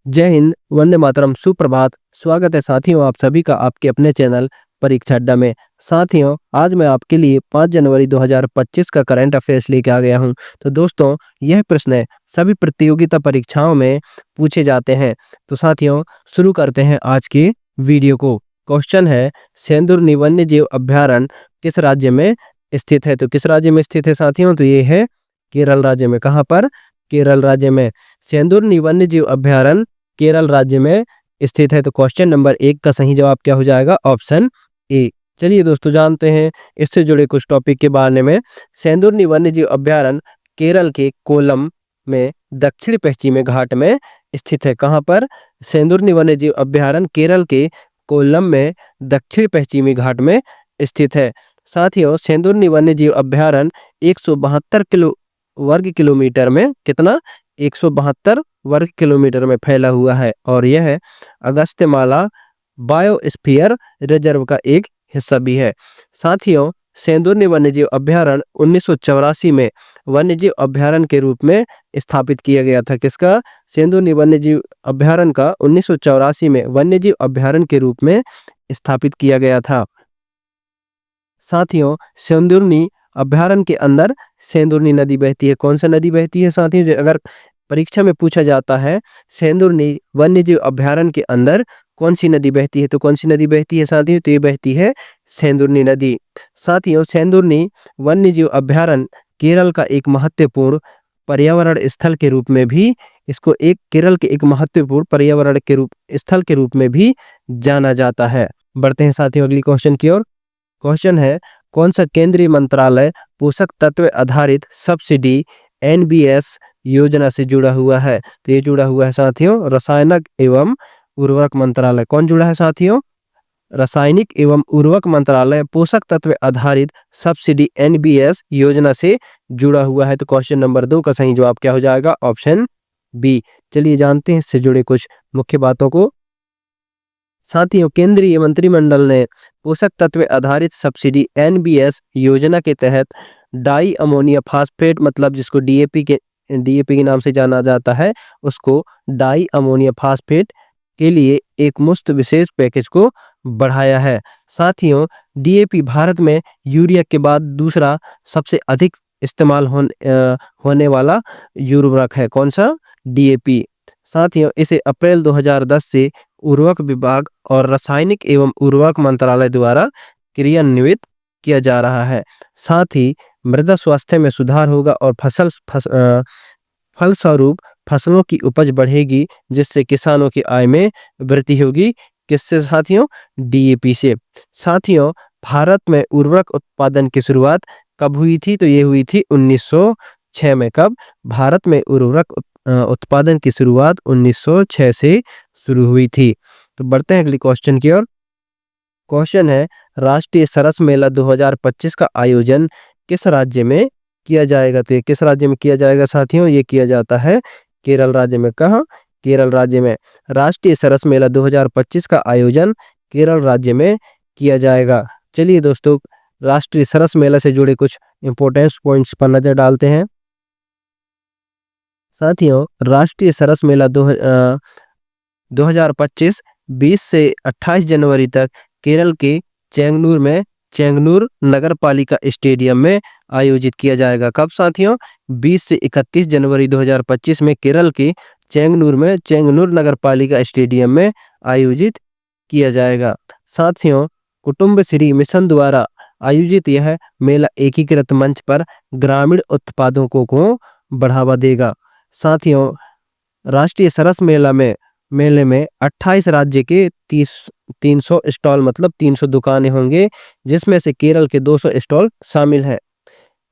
जय हिंद, वंदे मातरम, सुप्रभात। स्वागत है साथियों आप सभी का आपके अपने चैनल परीक्षा अड्डा में। साथियों, आज मैं आपके लिए 5 जनवरी 2025 का करंट अफेयर्स लेके आ गया हूं। तो दोस्तों, यह प्रश्न सभी प्रतियोगिता परीक्षाओं में पूछे जाते हैं। तो साथियों, शुरू करते हैं आज की वीडियो को। क्वेश्चन है, सेंदुरनी वन्य जीव अभ्यारण्य किस राज्य में स्थित है? तो किस राज्य में स्थित है साथियों? तो ये है केरल राज्य में। कहाँ पर? केरल राज्य में। सेंदुरनी वन्य जीव अभ्यारण्य केरल राज्य में स्थित है। तो क्वेश्चन नंबर 1 का सही जवाब क्या हो जाएगा? Option A. चलिए दोस्तों, जानते हैं इससे जुड़े कुछ टॉपिक के बारे में। सेंदुरनी वन्यजीव अभ्यारण्य केरल के कोल्लम में दक्षिण पश्चिमी घाट में स्थित है। कहाँ पर? सेंदुरनी वन्यजीव अभ्यारण्य केरल के कोल्लम में दक्षिण पश्चिमी घाट में स्थित है। साथियों, सेंदुरनी वन्यजीव अभ्यारण्य 172 वर्ग किलोमीटर में कितना? 172 वर्ग किलोमीटर में फैला हुआ है और यह अगस्त्यमाला बायोस्फीयर रिजर्व का एक हिस्सा भी है। साथियों, सेंदुरनी वन्यजीव अभ्यारण्य 1984 में वन्यजीव अभ्यारण्य के रूप में स्थापित किया गया था। किसका? सेंदुरनी वन्यजीव अभ्यारण्य का 1984 में वन्यजीव अभ्यारण्य के रूप में स्थापित किया गया था। साथियों, सेंदुरनी अभ्यारण्य के अंदर सेंदुरनी नदी बहती है। कौन सा नदी बहती है साथियों? अगर परीक्षा में पूछा जाता है सेंदुरनी वन्यजीव अभ्यारण्य के अंदर कौन सी नदी बहती है, तो कौन सी नदी बहती है साथियों? तो ये बहती है सेंदुरनी नदी। साथियों, सेंदुरनी वन्यजीव अभ्यारण्य केरल का एक महत्वपूर्ण पर्यावरण स्थल के रूप में भी इसको केरल के एक महत्वपूर्ण पर्यावरण के स्थल के रूप में भी जाना जाता है। बढ़ते हैं साथियों अगली क्वेश्चन की ओर। क्वेश्चन है, कौन सा केंद्रीय मंत्रालय पोषक तत्व आधारित सब्सिडी NBS योजना से जुड़ा हुआ है? तो ये जुड़ा हुआ है साथियों रसायनिक एवं उर्वरक मंत्रालय। कौन जुड़ा है साथियों? रासायनिक एवं उर्वरक मंत्रालय पोषक तत्व आधारित सब्सिडी NBS योजना से जुड़ा हुआ है। तो क्वेश्चन नंबर 2 का सही जवाब क्या हो जाएगा? Option B. चलिए जानते हैं इससे जुड़े कुछ मुख्य बातों को। साथियों, केंद्रीय मंत्रिमंडल ने पोषक तत्व आधारित सब्सिडी NBS योजना के तहत डाई अमोनिया फास्फेट, मतलब जिसको DAP के नाम से जाना जाता है, उसको डाई अमोनिया फास्फेट के लिए एक मुफ्त विशेष पैकेज को बढ़ाया है। साथियों, DAP भारत में यूरिया के बाद दूसरा सबसे अधिक इस्तेमाल होने वाला उर्वरक है। कौन सा? DAP। साथियों, इसे अप्रैल 2010 से उर्वरक विभाग और रासायनिक एवं उर्वरक मंत्रालय द्वारा क्रियान्वित किया जा रहा है। साथ ही मृदा स्वास्थ्य में सुधार होगा और फलस्वरूप फसलों की उपज बढ़ेगी, जिससे किसानों की आय में वृद्धि होगी। किससे साथियों? DAP से। साथियों, भारत में उर्वरक उत्पादन की शुरुआत कब हुई थी? तो ये हुई थी 1906 में। कब? भारत में उर्वरक उत्पादन की शुरुआत 1906 से शुरू हुई थी। तो बढ़ते हैं अगली क्वेश्चन की ओर। क्वेश्चन है, राष्ट्रीय सरस मेला 2025 का आयोजन किस राज्य में किया जाएगा? तो ये किस राज्य में किया जाएगा साथियों? ये किया जाता है केरल राज्य में। कहाँ? केरल राज्य में। राष्ट्रीय सरस मेला 2025 का आयोजन केरल राज्य में किया जाएगा। चलिए दोस्तों, राष्ट्रीय सरस मेला से जुड़े कुछ इंपॉर्टेंट पॉइंट्स पर नजर डालते हैं। साथियों, राष्ट्रीय सरस मेला 2025 20 से 28 जनवरी तक केरल के चेंगनूर में चेंगनूर नगर पालिका स्टेडियम में आयोजित किया जाएगा। कब साथियों? 20 से 31 जनवरी 2025 में केरल के चेंगनूर में चेंगनूर नगर पालिका स्टेडियम में आयोजित किया जाएगा। साथियों, कुटुंब श्री मिशन द्वारा आयोजित यह मेला एकीकृत मंच पर ग्रामीण उत्पादों को बढ़ावा देगा। साथियों, राष्ट्रीय सरस मेले में 28 राज्य के 300 स्टॉल, मतलब 300 दुकानें होंगे, जिसमें से केरल के 200 स्टॉल शामिल हैं।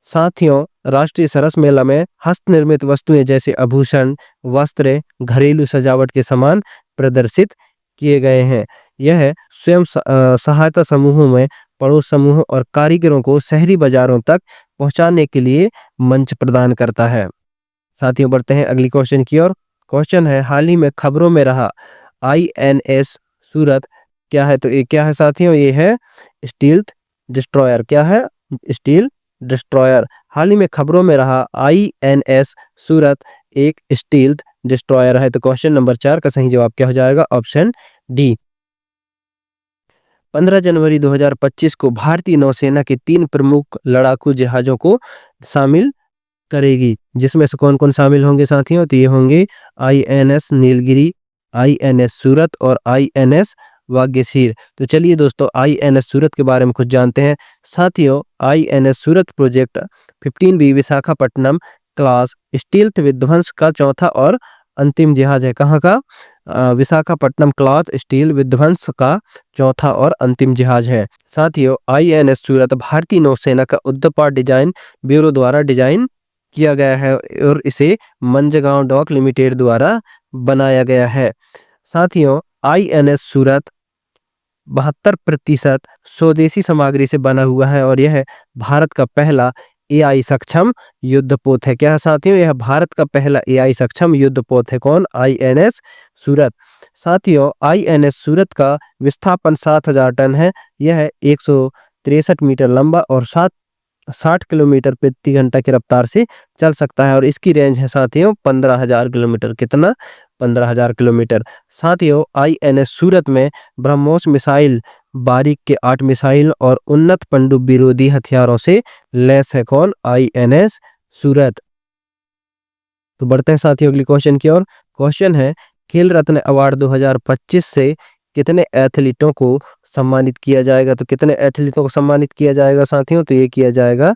साथियों, राष्ट्रीय सरस मेला में हस्त निर्मित वस्तुएं जैसे आभूषण, वस्त्र, घरेलू सजावट के सामान प्रदर्शित किए गए हैं। यह स्वयं सहायता समूहों में पड़ोस समूहों और कारीगरों को शहरी बाजारों तक पहुंचाने के लिए मंच प्रदान करता है। साथियों, बढ़ते हैं अगली क्वेश्चन की ओर। क्वेश्चन है, हाल ही में खबरों में रहा INS सूरत क्या है? तो ये क्या है साथियों? ये है स्टील्थ डिस्ट्रॉयर। क्या है? Steel destroyer. हाल ही में खबरों में रहा INS सूरत एक स्टील्थ डिस्ट्रॉयर है। तो क्वेश्चन नंबर 4 का सही जवाब क्या हो जाएगा? Option D. 15 जनवरी 2025 को भारतीय नौसेना के 3 प्रमुख लड़ाकू जहाजों को शामिल करेगी, जिसमें से कौन कौन शामिल होंगे साथियों? तो ये होंगे INS नीलगिरी, INS सूरत और INS वागीश्वरी। तो चलिए दोस्तों INS सूरत के बारे में कुछ जानते हैं। साथियों INS Surat project 15B Visakhapatnam class stealth विध्वंस का चौथा और अंतिम जहाज है। कहाँ का? विशाखापट्टनम क्लास स्टील विध्वंस का चौथा और अंतिम जहाज है। साथियों INS सूरत भारतीय नौसेना का युद्धपात डिजाइन ब्यूरो द्वारा डिजाइन किया गया है और इसे मंझगांव डॉक लिमिटेड द्वारा बनाया गया है। साथियों INS सूरत 72% स्वदेशी सामग्री से बना हुआ है और यह भारत का पहला AI सक्षम युद्धपोत है। क्या है साथियों? यह भारत का पहला AI सक्षम युद्धपोत है। कौन? INS सूरत। साथियों INS सूरत का विस्थापन 7000 टन है। यह 163 मीटर लंबा और 60 किलोमीटर प्रति घंटा की रफ्तार से चल सकता है और इसकी रेंज है साथियों 15,000 किलोमीटर। कितना? 15,000 किलोमीटर। साथियों INS सूरत में ब्रह्मोस मिसाइल, बारीक के 8 मिसाइल और उन्नत पनडुब्बी विरोधी हथियारों से लैस है। कौन? INS सूरत। तो बढ़ते हैं साथियों अगली क्वेश्चन की ओर। क्वेश्चन है खेल रत्न अवार्ड 2025 से कितने एथलीटों को सम्मानित किया जाएगा? तो कितने एथलीटों को सम्मानित किया जाएगा साथियों? तो ये किया जाएगा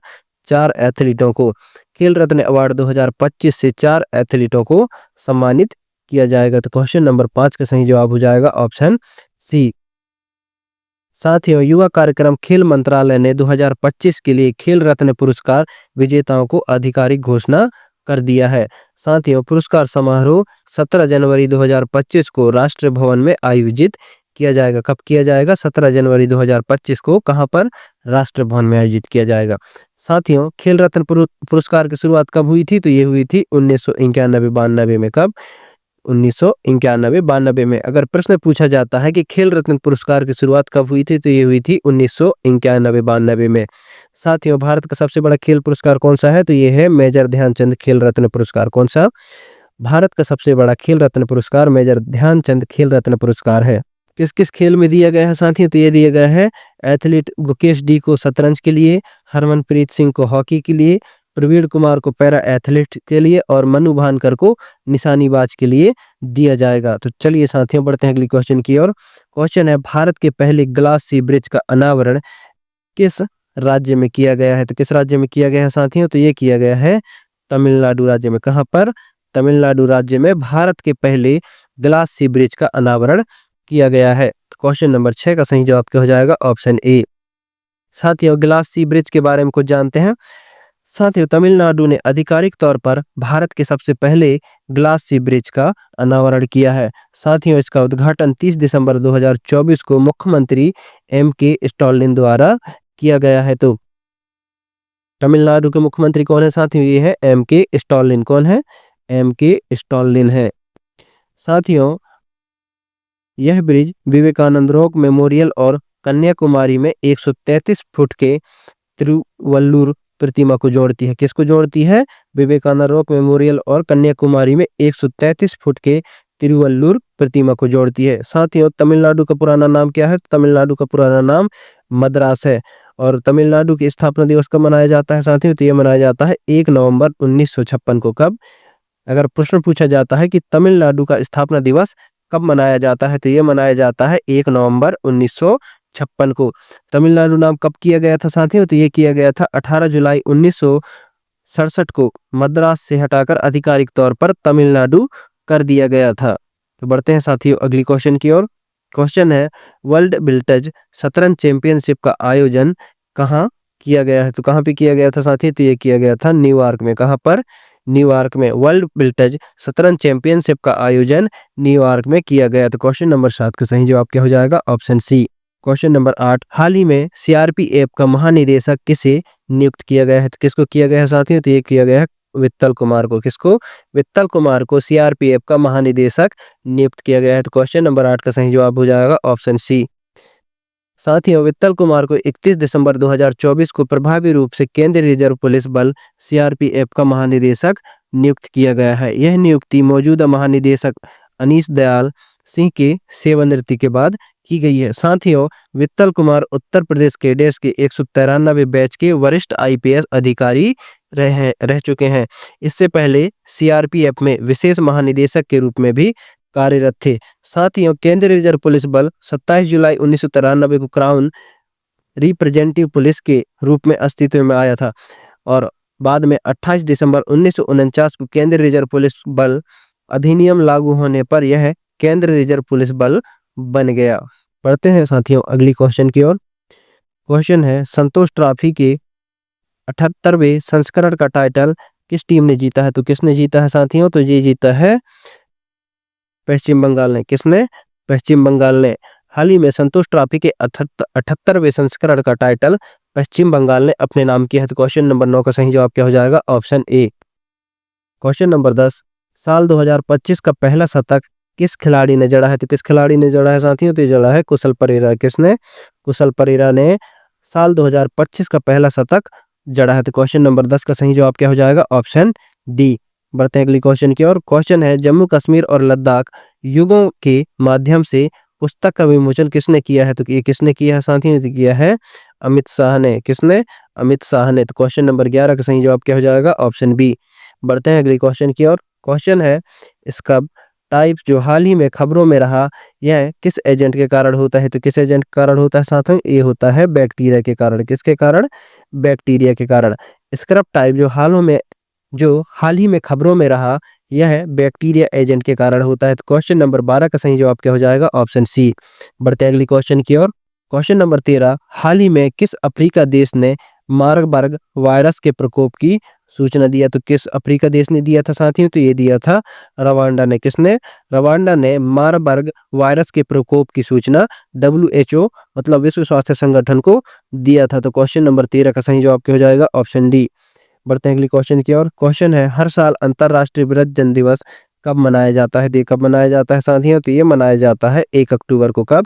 4 एथलीटों को। खेल रत्न अवार्ड 2025 से 4 एथलीटों को सम्मानित किया जाएगा। तो क्वेश्चन नंबर 5 का सही जवाब हो जाएगा ऑप्शन सी। साथियों युवा कार्यक्रम खेल मंत्रालय ने 2025 के लिए खेल रत्न पुरस्कार विजेताओं को आधिकारिक घोषणा कर दिया है। साथियों पुरस्कार समारोह 17 जनवरी 2025 को राष्ट्र भवन में आयोजित किया जाएगा। कब किया जाएगा? 17 जनवरी 2025 को। कहां पर? राष्ट्र भवन में आयोजित किया जाएगा। साथियों खेल रत्न पुरस्कार की शुरुआत कब हुई थी? तो ये हुई थी 1991-92 में। कब? 1991-92 में। अगर प्रश्न पूछा जाता है कि खेल रत्न पुरस्कार की शुरुआत कब हुई थी? तो ये हुई थी 1991-92 में। साथियों भारत का सबसे बड़ा खेल पुरस्कार कौन सा है? तो ये है मेजर ध्यानचंद खेल रत्न पुरस्कार। कौन सा? भारत का सबसे बड़ा खेल रत्न पुरस्कार मेजर ध्यानचंद खेल रत्न पुरस्कार है। किस किस खेल में दिया गया है साथियों? तो ये दिया गया है एथलीट गुकेश डी को शतरंज के लिए, हरमनप्रीत सिंह को हॉकी के लिए, प्रवीण कुमार को पैरा एथलीट के लिए और मनु भानकर को निशानीबाज के लिए दिया जाएगा। तो चलिए साथियों बढ़ते हैं अगली क्वेश्चन की ओर। क्वेश्चन है भारत के पहले ग्लास सी ब्रिज का अनावरण किस राज्य में किया गया है? तो किस राज्य में किया गया है साथियों? तो ये किया गया है तमिलनाडु राज्य में। कहां पर? तमिलनाडु राज्य में भारत के पहले ग्लास सी ब्रिज का अनावरण किया गया है। क्वेश्चन नंबर 6 का सही जवाब क्या हो जाएगा? Option A. साथियों ग्लास सी ब्रिज के बारे में कुछ जानते हैं। साथियों तमिलनाडु ने आधिकारिक तौर पर भारत के सबसे पहले ग्लास सी ब्रिज का अनावरण किया है। साथियों इसका उद्घाटन 30 दिसंबर 2024 को मुख्यमंत्री MK स्टालिन द्वारा किया गया है। तो तमिलनाडु के मुख्यमंत्री कौन है साथियों? ये है MK स्टालिन। कौन है? MK स्टालिन है। साथियों यह ब्रिज विवेकानंद रॉक मेमोरियल और कन्याकुमारी में 133 फुट के तिरुवल्लुर प्रतिमा को जोड़ती है। किसको जोड़ती है? विवेकानंद रॉक मेमोरियल और कन्याकुमारी में 133 फुट के तिरुवल्लुर प्रतिमा को जोड़ती है। साथियों तमिलनाडु का पुराना नाम क्या है? तमिलनाडु का पुराना नाम मद्रास है। और तमिलनाडु की स्थापना दिवस कब मनाया जाता है साथियों? तो ये मनाया जाता है 1 नवंबर 1956 को। कब? अगर प्रश्न पूछा जाता है कि तमिलनाडु का स्थापना दिवस कब मनाया जाता है? तो ये मनाया जाता है 1 नवंबर 1956 को। तमिलनाडु नाम कब किया गया था साथियों? तो ये किया गया था 18 जुलाई 1967 को। मद्रास से हटाकर आधिकारिक तौर पर तमिलनाडु कर दिया गया था। तो बढ़ते हैं साथियों अगली क्वेश्चन की ओर। क्वेश्चन है वर्ल्ड बिल्टज शतरंज चैंपियनशिप का आयोजन कहाँ किया गया है? तो कहाँ पे किया गया था साथियों? तो ये किया गया था न्यूयॉर्क में। कहाँ पर? न्यूयॉर्क में। वर्ल्ड बिल्टज शतरंज चैंपियनशिप का आयोजन न्यूयॉर्क में किया गया। तो क्वेश्चन नंबर 7 का सही जवाब क्या हो जाएगा? Option C. क्वेश्चन नंबर 8 हाल ही में CRPF का महानिदेशक किसे नियुक्त किया गया है? तो किसको किया गया है साथियों? तो ये किया गया है वित्तल कुमार को। किसको? वित्तल कुमार को CRPF का महानिदेशक नियुक्त किया गया है। तो क्वेश्चन नंबर 8 का सही जवाब हो जाएगा ऑप्शन सी। साथियों वित्तल कुमार को 31 दिसंबर 2024 को प्रभावी रूप से केंद्रीय रिजर्व पुलिस बल CRPF का महानिदेशक नियुक्त किया गया है। यह नियुक्ति मौजूदा महानिदेशक अनीश दयाल सिंह के सेवानिवृत्ति के बाद की गई है। साथियों, वित्तल कुमार उत्तर प्रदेश कैडेट्स के 193 बैच के वरिष्ठ आईपीएस अधिकारी रह चुके हैं। इससे पहले सीआरपीएफ में विशेष महानिदेशक के रूप में भी कार्यरत थे। साथियों, केंद्रीय रिजर्व पुलिस बल 27 जुलाई 1993 को क्राउन रिप्रेजेंटेटिव पुलिस के रूप में अस्तित्व में आया था और बाद में 28 दिसंबर 1949 को केंद्रीय रिजर्व पुलिस बल अधिनियम लागू होने पर यह केंद्रीय रिजर्व पुलिस बल बन गया। पढ़ते हैं साथियों अगली क्वेश्चन की ओर। क्वेश्चन है, संतोष ट्रॉफी के 78वें संस्करण का टाइटल किस टीम ने जीता है? तो किसने जीता है साथियों? तो ये जीता है पश्चिम बंगाल ने। किसने? पश्चिम बंगाल ने। हाल ही में संतोष ट्रॉफी के 78वें संस्करण का टाइटल पश्चिम बंगाल ने अपने नाम किया है। तो क्वेश्चन नंबर 9 का सही जवाब क्या हो जाएगा? Option A. क्वेश्चन नंबर 10, साल 2025 का पहला शतक किस खिलाड़ी ने जड़ा है? तो किस खिलाड़ी ने जड़ा है साथियों? तो जड़ा है कुशल परेरा। किसने? कुशल परेरा ने साल 2025 का पहला शतक जड़ा है। तो क्वेश्चन नंबर 10 का सही जवाब क्या हो जाएगा? Option D. बढ़ते हैं अगली क्वेश्चन की ओर। क्वेश्चन है, जम्मू कश्मीर और लद्दाख युगों के माध्यम से पुस्तक का विमोचन किसने किया है? तो ये किसने किया है साथियों? तो किया है अमित शाह ने। किसने? अमित शाह ने। तो क्वेश्चन नंबर 11 का सही जवाब क्या हो जाएगा? Option B. बढ़ते हैं अगली क्वेश्चन की ओर। क्वेश्चन है, स्कब टाइप जो हाल ही में खबरों में रहा, यह किस एजेंट के कारण होता है? तो किस एजेंट के कारण होता है साथियों? ये होता है बैक्टीरिया के कारण। किसके कारण? बैक्टीरिया के कारण। स्क्रब टाइप जो हाल ही में खबरों में रहा, यह बैक्टीरिया एजेंट के कारण होता है। तो क्वेश्चन नंबर 12 का सही जवाब क्या हो जाएगा? Option C. बढ़ते हैं अगली क्वेश्चन की ओर। क्वेश्चन नंबर 13, हाल ही में किस अफ्रीका देश ने मार्बर्ग वायरस के प्रकोप की सूचना दिया? तो किस अफ्रीका देश ने दिया था साथियों? तो ये दिया था रवांडा ने। किसने? रवांडा ने मार्बर्ग वायरस के प्रकोप की सूचना WHO मतलब विश्व स्वास्थ्य संगठन को दिया था। तो क्वेश्चन नंबर 13 का सही जवाब क्या हो जाएगा? Option D. बढ़ते हैं अगली क्वेश्चन की ओर। क्वेश्चन है, हर साल अंतरराष्ट्रीय वृद्धजन दिवस कब मनाया जाता है? तो कब मनाया जाता है साथियों? तो ये मनाया जाता है 1 अक्टूबर को। कब?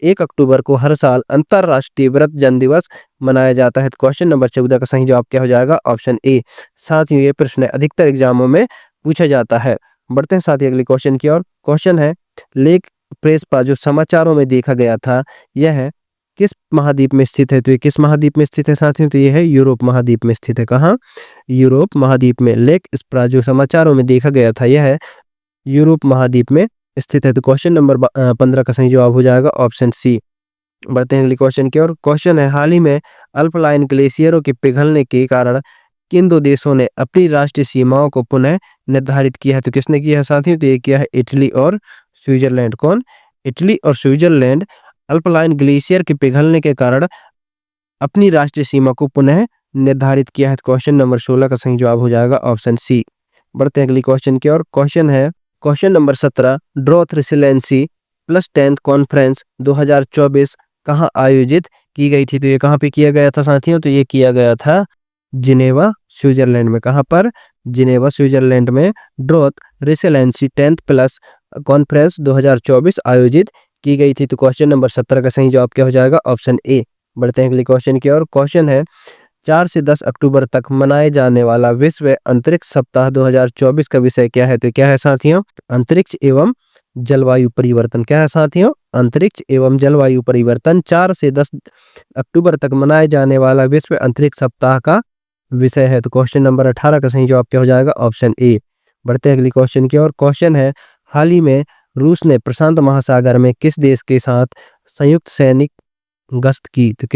1 अक्टूबर को हर साल अंतरराष्ट्रीय वृद्धजन दिवस मनाया जाता है। तो क्वेश्चन नंबर 14 का सही जवाब क्या हो जाएगा? Option A. साथियों, ये प्रश्न अधिकतर एग्जामों में पूछा जाता है। बढ़ते हैं साथियों अगली क्वेश्चन की ओर। क्वेश्चन है, लेक प्रेस पर जो समाचारों में देखा गया था, यह किस महाद्वीप में स्थित है? तो ये किस महाद्वीप में स्थित है साथियों? तो ये है यूरोप महाद्वीप में स्थित है। कहाँ? यूरोप महाद्वीप में। लेक स्प्रा जो समाचारों में देखा गया था, यह है यूरोप महाद्वीप में स्थित है। तो क्वेश्चन नंबर 15 का सही जवाब हो जाएगा ऑप्शन सी। बढ़ते हैं अगले क्वेश्चन की ओर। क्वेश्चन है, हाल ही में अल्पलाइन ग्लेशियरों के पिघलने के कारण किन दो देशों ने अपनी राष्ट्रीय सीमाओं को पुनः निर्धारित किया है? तो किसने किया है साथियों? तो ये किया है इटली और स्विट्जरलैंड। कौन? इटली और स्विट्जरलैंड अल्पलाइन ग्लेशियर के पिघलने के कारण अपनी राष्ट्रीय सीमा को पुनः निर्धारित किया है। क्वेश्चन नंबर 16 का सही जवाब हो जाएगा ऑप्शन सी। बढ़ते हैं अगली क्वेश्चन की ओर। क्वेश्चन है, question number 17, drought resiliency plus 10th conference 2024 कहाँ आयोजित की गई थी? तो ये कहाँ पे किया गया था साथियों? तो ये किया गया था जिनेवा स्विट्जरलैंड में। कहाँ पर? जिनेवा स्विट्जरलैंड में ड्रॉथ रेसिलेंसी 10th प्लस कॉन्फ्रेंस 2024 आयोजित की गई थी। तो क्वेश्चन नंबर 17 का सही जवाब क्या हो जाएगा? Option A. बढ़ते हैं अगले क्वेश्चन की ओर। क्वेश्चन है, 4 से 10 अक्टूबर तक मनाए जाने वाला विश्व अंतरिक्ष सप्ताह 2024 का विषय क्या है? तो क्या है साथियों? अंतरिक्ष एवं जलवायु परिवर्तन। क्या है साथियों? अंतरिक्ष एवं जलवायु परिवर्तन 4 से 10 अक्टूबर तक मनाए जाने वाला विश्व अंतरिक्ष सप्ताह का विषय है। तो क्वेश्चन नंबर 18 का सही जवाब क्या हो जाएगा? Option A. बढ़ते हैं अगली क्वेश्चन की ओर। क्वेश्चन है, हाल ही में रूस ने प्रशांत महासागर में किस देश के साथ संयुक्त सैनिक गश्त की? तो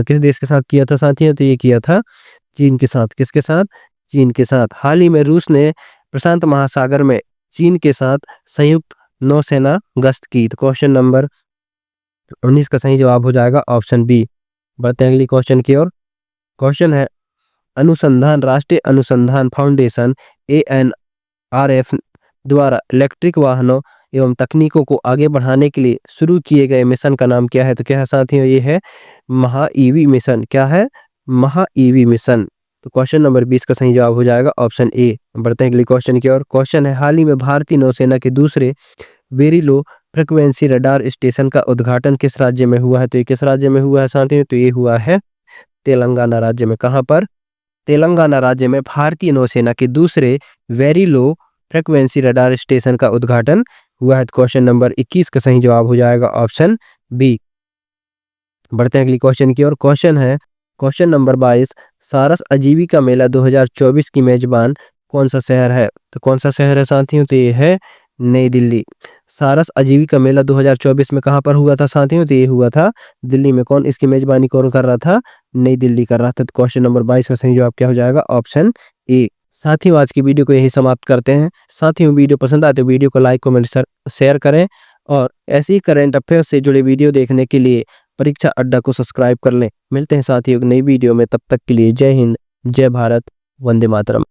किस देश के साथ किया था साथियों? तो ये किया था चीन के साथ। किसके साथ? चीन के साथ। हाल ही में रूस ने प्रशांत महासागर में चीन के साथ संयुक्त नौसेना गश्त की। तो क्वेश्चन नंबर 19 का सही जवाब हो जाएगा ऑप्शन बी। बढ़ते हैं अगली क्वेश्चन की ओर। क्वेश्चन है, राष्ट्रीय अनुसंधान फाउंडेशन ANRF द्वारा इलेक्ट्रिक वाहनों एवं तकनीकों को आगे बढ़ाने के लिए शुरू किए गए मिशन का नाम क्या है? तो क्या है साथियों? ये है महा-ईवी मिशन। क्या है? महा-ईवी मिशन। तो क्वेश्चन नंबर 20 का सही जवाब हो जाएगा ऑप्शन ए। बढ़ते हैं अगले क्वेश्चन की ओर। क्वेश्चन है, हाल ही में भारतीय नौसेना के दूसरे very low frequency radar station का उद्घाटन किस राज्य में हुआ है? तो ये किस राज्य में हुआ है साथियों? तो ये हुआ है तेलंगाना राज्य में। कहाँ पर? तेलंगाना राज्य में भारतीय नौसेना के दूसरे very low frequency radar station का उद्घाटन हुआ है? क्वेश्चन नंबर 21 का सही जवाब हो जाएगा ऑप्शन बी। बढ़ते हैं अगली क्वेश्चन की ओर। क्वेश्चन है क्वेश्चन नंबर 22, सारस आजीविका मेला 2024 की मेजबान कौन सा शहर है? तो कौन सा शहर है साथियों? तो ये है नई दिल्ली। सारस आजीविका मेला 2024 में कहाँ पर हुआ था साथियों? तो ये हुआ था दिल्ली में। कौन इसकी मेजबानी कौन कर रहा था? नई दिल्ली कर रहा था। तो क्वेश्चन नंबर 22 का सही जवाब क्या हो जाएगा? Option A. साथियों आज की वीडियो को यही समाप्त करते हैं। साथियों वीडियो पसंद आए तो वीडियो को लाइक कमेंट शेयर करें और ऐसी ही करंट अफेयर से जुड़े वीडियो देखने के लिए परीक्षा अड्डा को सब्सक्राइब कर लें। मिलते हैं साथियों एक नई वीडियो में, तब तक के लिए जय हिंद, जय भारत, वंदे मातरम।